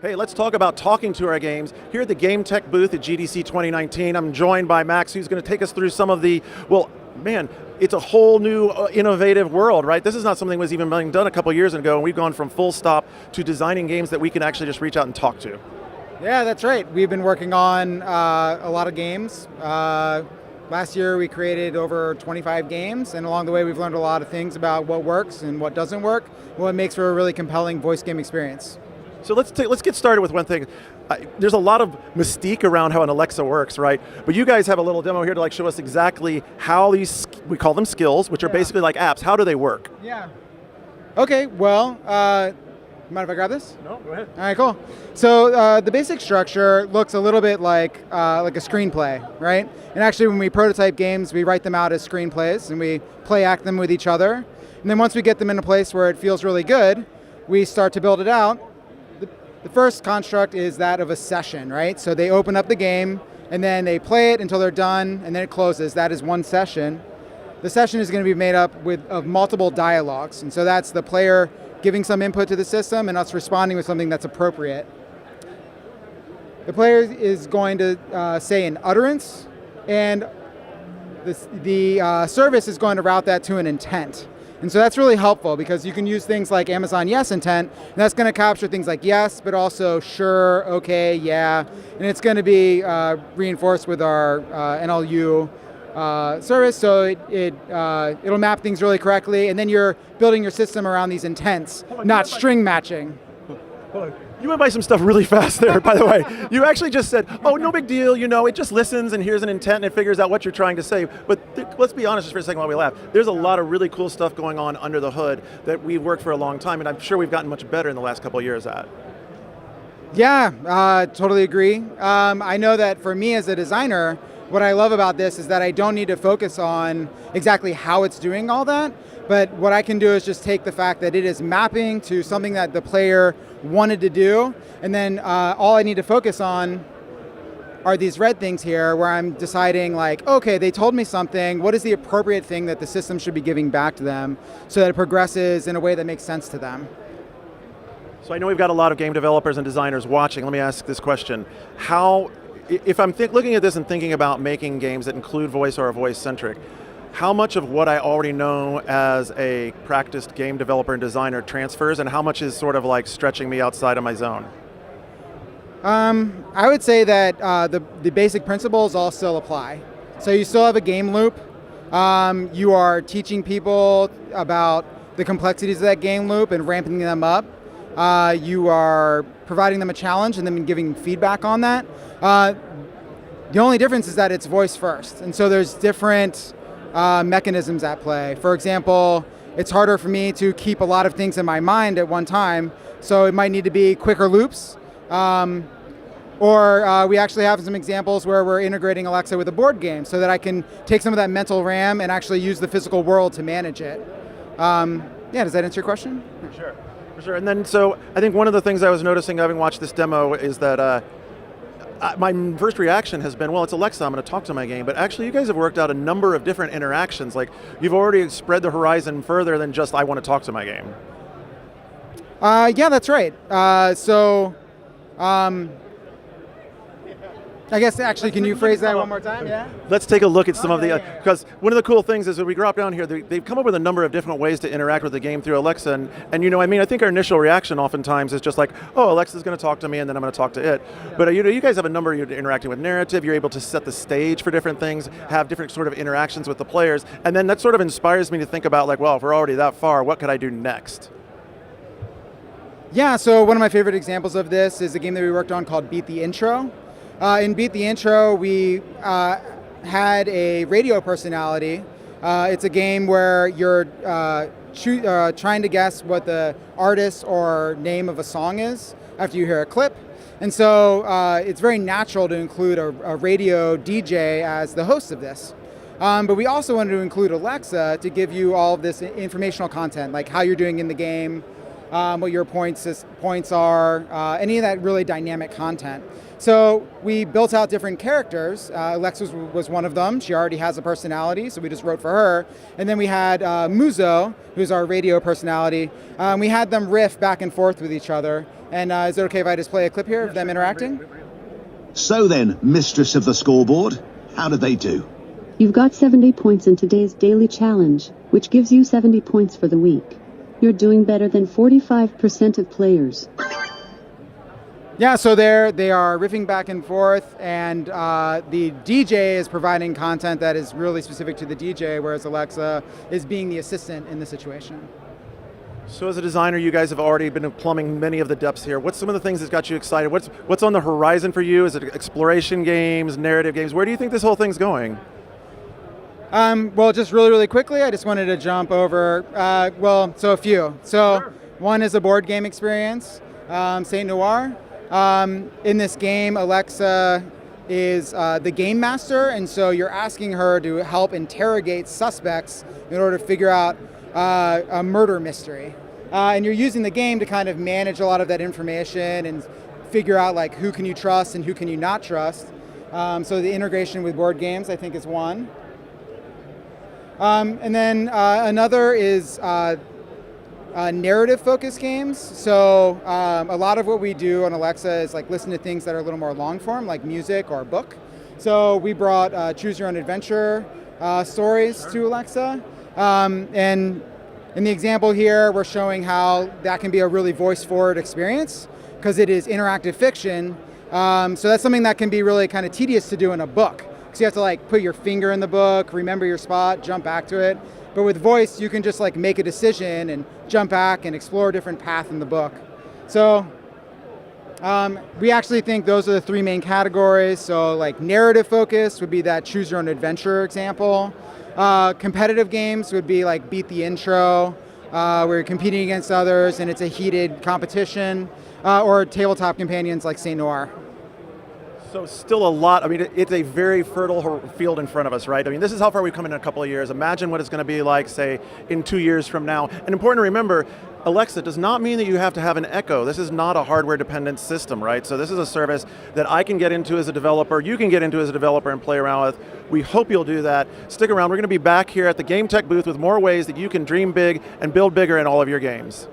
Hey, let's talk about talking to our games. Here at the Game Tech booth at GDC 2019, I'm joined by Max, who's going to take us through some of the, well, man, it's a whole new innovative world, right? This is not something that was even being done a couple years ago, and we've gone from full stop to designing games that we can actually just reach out and talk to. Yeah, that's right. We've been working on a lot of games. Last year we created over 25 games, and along the way we've learned a lot of things about what works and what doesn't work, what makes for a really compelling voice game experience. So let's get started with one thing. There's a lot of mystique around how an Alexa works, right? But you guys have a little demo here to show us exactly how these, we call them skills, which are basically like apps. How do they work? Yeah. Okay, well, mind if I grab this? No, go ahead. All right, cool. So the basic structure looks a little bit like a screenplay, right? And actually when we prototype games, we write them out as screenplays and we play act them with each other. And then once we get them in a place where it feels really good, we start to build it out. The first construct is that of a session, right? So they open up the game and then they play it until they're done and then it closes. That is one session. The session is going to be made up of multiple dialogues. And so that's the player giving some input to the system and us responding with something that's appropriate. The player is going to say an utterance, and the service is going to route that to an intent. And so that's really helpful because you can use things like Amazon Yes intent, and that's going to capture things like yes, but also sure, okay, yeah, and it's going to be reinforced with our NLU service, so it'll map things really correctly, and then you're building your system around these intents, not string matching. You went by some stuff really fast there, by the way. You actually just said, oh, no big deal, it just listens and here's an intent and it figures out what you're trying to say. But let's be honest just for a second while we laugh. There's a lot of really cool stuff going on under the hood that we've worked for a long time, and I'm sure we've gotten much better in the last couple of years at. Yeah, totally agree. I know that for me as a designer, what I love about this is that I don't need to focus on exactly how it's doing all that, but what I can do is just take the fact that it is mapping to something that the player wanted to do, and then all I need to focus on are these red things here where I'm deciding okay, they told me something, what is the appropriate thing that the system should be giving back to them so that it progresses in a way that makes sense to them. So I know we've got a lot of game developers and designers watching. Let me ask this question. If I'm looking at this and thinking about making games that include voice or are voice-centric, how much of what I already know as a practiced game developer and designer transfers, and how much is sort of stretching me outside of my zone? I would say that the basic principles all still apply. So you still have a game loop. You are teaching people about the complexities of that game loop and ramping them up. You are providing them a challenge and then giving feedback on that. The only difference is that it's voice first. And so there's different mechanisms at play. For example, it's harder for me to keep a lot of things in my mind at one time, so it might need to be quicker loops. Or we actually have some examples where we're integrating Alexa with a board game so that I can take some of that mental RAM and actually use the physical world to manage it. Yeah, does that answer your question? For sure. And then, so I think one of the things I was noticing having watched this demo is that my first reaction has been, well, it's Alexa, I'm going to talk to my game, but actually you guys have worked out a number of different interactions. You've already spread the horizon further than just, I want to talk to my game. Yeah, that's right. I guess actually, can you phrase that one more time? Yeah. Let's take a look at some of the, because one of the cool things is when we drop down here, they've come up with a number of different ways to interact with the game through Alexa, and I think our initial reaction oftentimes is just oh, Alexa's going to talk to me and then I'm going to talk to it. But you guys have a number, you're interacting with narrative, you're able to set the stage for different things, have different sort of interactions with the players, and then that sort of inspires me to think about well, if we're already that far, what could I do next? Yeah, so one of my favorite examples of this is a game that we worked on called Beat the Intro. In Beat the Intro, we had a radio personality. It's a game where you're trying to guess what the artist or name of a song is after you hear a clip. And so it's very natural to include a radio DJ as the host of this. But we also wanted to include Alexa to give you all of this informational content, like how you're doing in the game, what your points are, any of that really dynamic content. So we built out different characters. Alexa was one of them. She already has a personality, so we just wrote for her. And then we had Muzo, who's our radio personality. We had them riff back and forth with each other. And is it okay if I just play a clip here of them interacting? So then, mistress of the scoreboard, how did they do? You've got 70 points in today's daily challenge, which gives you 70 points for the week. You're doing better than 45% of players. Yeah, so they are riffing back and forth, and the DJ is providing content that is really specific to the DJ, whereas Alexa is being the assistant in the situation. So as a designer, you guys have already been plumbing many of the depths here. What's some of the things that got you excited? What's on the horizon for you? Is it exploration games, narrative games? Where do you think this whole thing's going? Well, just really quickly, I just wanted to jump over, so a few. So sure. One is a board game experience, Saint Noir. In this game, Alexa is the game master, and so you're asking her to help interrogate suspects in order to figure out a murder mystery. And you're using the game to kind of manage a lot of that information and figure out like who can you trust and who can you not trust. So the integration with board games, I think, is one. And then another is narrative-focused games. So a lot of what we do on Alexa is like listen to things that are a little more long-form, like music or a book. So we brought Choose Your Own Adventure stories to Alexa. And in the example here, we're showing how that can be a really voice-forward experience because it is interactive fiction. So that's something that can be really kind of tedious to do in a book. So you have to like put your finger in the book, remember your spot, jump back to it. But with voice, you can just like make a decision and jump back and explore a different path in the book. So we actually think those are the three main categories. So like narrative focus would be that choose your own adventure example. Competitive games would be like beat the intro, where you're competing against others and it's a heated competition, or tabletop companions like Saint Noir. So still a lot. I mean, it's a very fertile field in front of us, right? I mean, this is how far we've come in a couple of years. Imagine what it's going to be like, say, in 2 years from now. And important to remember, Alexa does not mean that you have to have an Echo. This is not a hardware-dependent system, right? So this is a service that I can get into as a developer, you can get into as a developer and play around with. We hope you'll do that. Stick around. We're going to be back here at the Game Tech booth with more ways that you can dream big and build bigger in all of your games.